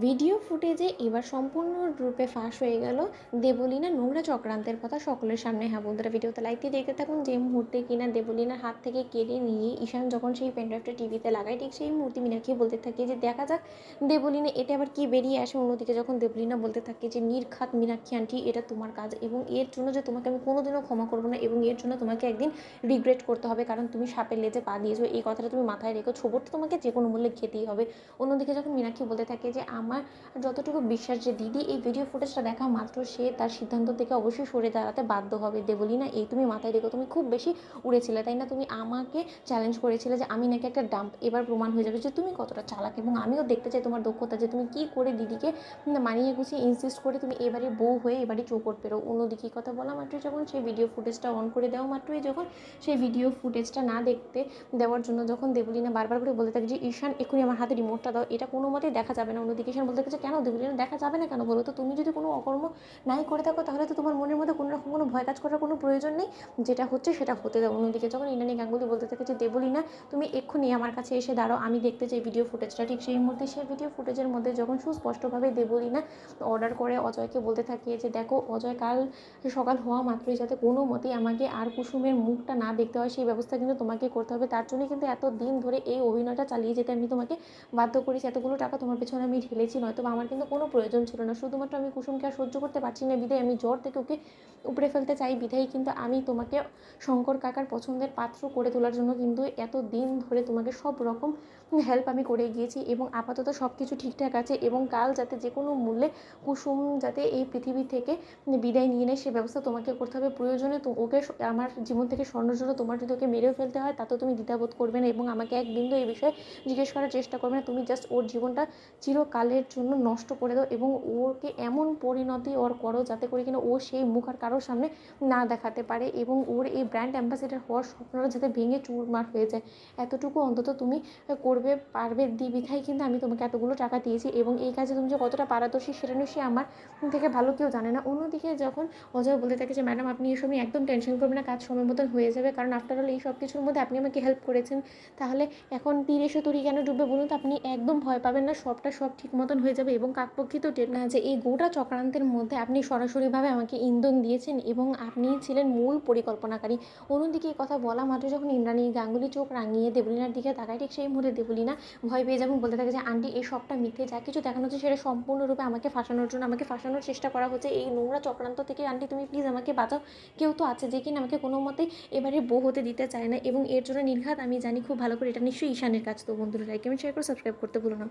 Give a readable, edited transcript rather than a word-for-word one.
Video ফুটেজে এবার সম্পূর্ণরূপে ফাঁস হয়ে গেল দেবলীনা নোংরা চক্রান্তের কথা সকলের সামনে। হ্যাঁ বন্ধুরা, ভিডিওতে লাইক দিয়ে দেখতে থাকুন। যে মুহূর্তে কিনা দেবলীনার হাত থেকে কেড়ে নিয়ে ঈশান যখন সেই পেনড্রাইভটা টিভিতে লাগায়, ঠিক সেই মুহূর্তে মীনাক্ষী বলতে থাকে যে দেখা যাক দেবলীনা এটা আবার কি বেরিয়ে আসে। অন্যদিকে যখন দেবলীনা বলতে থাকে যে নির্ঘাত মীনাক্ষী আন্টি, এটা তোমার কাজ এবং এর জন্য যে তোমাকে আমি কোনোদিনও ক্ষমা করবো না এবং এর জন্য তোমাকে একদিন রিগ্রেট করতে হবে, কারণ তুমি সাপের লেজে পা দিয়েছো, এই কথাটা তুমি মাথায় রেখো। ছোবরটা তোমাকে যে কোনো মূল্যে খেতেই হবে। অন্যদিকে যখন মীনাক্ষী বলতে থাকে যে আমার যতটুকু বিশ্বাস যে দিদি এই ভিডিও ফুটেজটা দেখা মাত্র সে তার সিদ্ধান্ত থেকে অবশ্যই সরে দাঁড়াতে বাধ্য হবে। দেবলীনা এই তুমি মাথায় রেখো, তুমি খুব বেশি উড়েছিলে তাই না? তুমি আমাকে চ্যালেঞ্জ করেছিলে যে আমি নাকি একটা ডাম্প, এবার প্রমাণ হয়ে যাবে যে তুমি কতটা চালাক এবং আমিও দেখতে চাই তোমার দক্ষতা, যে তুমি কী করে দিদিকে মানিয়ে গুছিয়ে ইনসিস্ট করে তুমি এবারে বউ হয়ে এবারে চৌকট পেরো। অন্যদিকে কথা বলা মাত্রই যখন সেই ভিডিও ফুটেজটা অন করে দেওয়া মাত্রই যখন সেই ভিডিও ফুটেজটা না দেখতে দেওয়ার জন্য যখন দেবলীনা বারবার করে বলতে থাকে যে ঈশান এক্ষুনি আমার হাতে রিমোটটা দাও, এটা কোনো মতেই দেখা যাবে না। অন্যদিকে ঈশান বলতে থাকে যে কেন দেবলীনা দেখা যাবে না কেন বলো তো? তুমি যদি কোনো অকর্ম নাই করে থাকো তাহলে তো তোমার মনের মধ্যে কোনো রকম কোনো ভয় কাজ করার কোনো প্রয়োজন নেই, যেটা হচ্ছে সেটা হতে দাও। অন্যদিকে যখন ইন্দ্রাণী গাঙ্গুলি বলতে থাকে যে দেবলীনা তুমি এক্ষুনি আমার কাছে এসে দাঁড়াও, আমি দেখতে চাই ভিডিও ফুটেজটা, ঠিক সেই মুহূর্তে সেই ভিডিও ফুটেজের মধ্যে যখন সুস্পষ্টভাবে দেবলীনা অর্ডার করে অজয়কে বলতে থাকে যে দেখো অজয়, কাল সকাল হওয়া মাত্রই যাতে কোনো মতেই আমাকে আর কুসুমের মুখটা না দেখতে হয় সেই ব্যবস্থা কিন্তু তোমাকে করতে হবে। তার জন্য কিন্তু এত দিন ধরে এই অভিনয়টা চালিয়ে যেতে আমি তোমাকে বাধ্য করেছি, এতগুলো টাকা তোমার পেছনে আমি ঢেলেছি, নয়তো আমার কিন্তু কোনো প্রয়োজন ছিল না। শুধুমাত্র আমি কুসুমকে আর সহ্য করতে পারছি না বিধায় আমি জ্বর থেকে ওকে উপড়ে ফেলতে চাই বিধায় কিন্তু আমি তোমাকে শঙ্কর কাকার পছন্দের পাত্র করে তোলার জন্য কিন্তু এত দিন ধরে তোমাকে সব রকম হেল্প আমি করে গিয়েছি এবং আপাতত সব কিছু ঠিকঠাক আছে এবং কাল যাতে যে কোনো মূল্যে কুসুম যাতে এই পৃথিবী থেকে বিদায় নিয়ে নেয় সে ব্যবস্থা তোমাকে করতে হবে। প্রয়োজনে তো ওকে আমার জীবন থেকে স্বর্ণের জন্য তোমার যদি ওকে মেরেও ফেলতে হয় তাতেও তুমি দ্বিধাবোধ করবে না এবং আমাকে এক বিন্দু এই বিষয়ে জিজ্ঞেস করার চেষ্টা করবে না। তুমি জাস্ট ওর জীবনটা চিরকালের জন্য নষ্ট করে দাও এবং ওকে এমন পরিণতি ওর করো যাতে করে কিনা ও সেই মুখ আর কারোর সামনে না দেখাতে পারে এবং ওর এই ব্র্যান্ড অ্যাম্বাসেডার হওয়ার স্বপ্নটা যাতে ভেঙে চুরমার হয়ে যায়। এতটুকু অন্তত তুমি করবে পারবে বিধায় কিন্তু আমি তোমাকে এতগুলো টাকা দিয়েছি এবং এই কাজে তুমি যে কতটা পারদর্শী সেটা নিশ্চয়ই আমার থেকে ভালো কেউ জানে না। অন্যদিকে যখন অজয় বলতে থাকে যে ম্যাডাম আপনি এসব নিয়ে একদম টেনশন করবেন না, কাজ সময় মতন হয়ে যাবে, কারণ আফটার অল এই সব কিছুর মধ্যে আপনি আমাকে হেল্প করেছেন, তাহলে এখন তীর এসে তরি কেন ডুববে বলুন তো? আপনি একদম ভয় পাবেন না, সব ঠিক মতন হয়ে যাবে এবং কাকপক্ষিত টের না যে এই গোটা চক্রান্তের মধ্যে আপনি সরাসরিভাবে আমাকে ইন্ধন দিয়েছেন এবং আপনি ছিলেন মূল পরিকল্পনাকারী। অন্যদিকে এই কথা বলা মাত্র যখন ইন্দ্রাণী গাঙ্গুলি চোখ রাঙিয়ে দেবলীনার দিকে তাকায়, ঠিক সেই মুহূর্তে দেবলীনা ভয় পেয়ে যাবেন, বলতে থাকে যে আন্টি এই সবটা মিথ্যে, যা কিছু দেখানো হচ্ছে সেটা সম্পূর্ণরূপে আমাকে ফাঁসানোর জন্য, আমাকে ফাঁসানোর চেষ্টা করা হচ্ছে। এই নোংরা চক্রান্ত থেকে আন্টি তুমি প্লিজ আমাকে বাঁচাও। কেউ তো আছে যে কিনা আমাকে কোনো মতেই এবারে বউ হতে দিতে চায় না এবং এর জন্য নির্ঘাত আমি জানি খুব ভালো করে এটা নিশ্চয়ই ঈশানের কাজ। তো বন্ধুরা লাইক কমেন্ট শেয়ার করে সাবস্ক্রাইব করতে ভুলো না।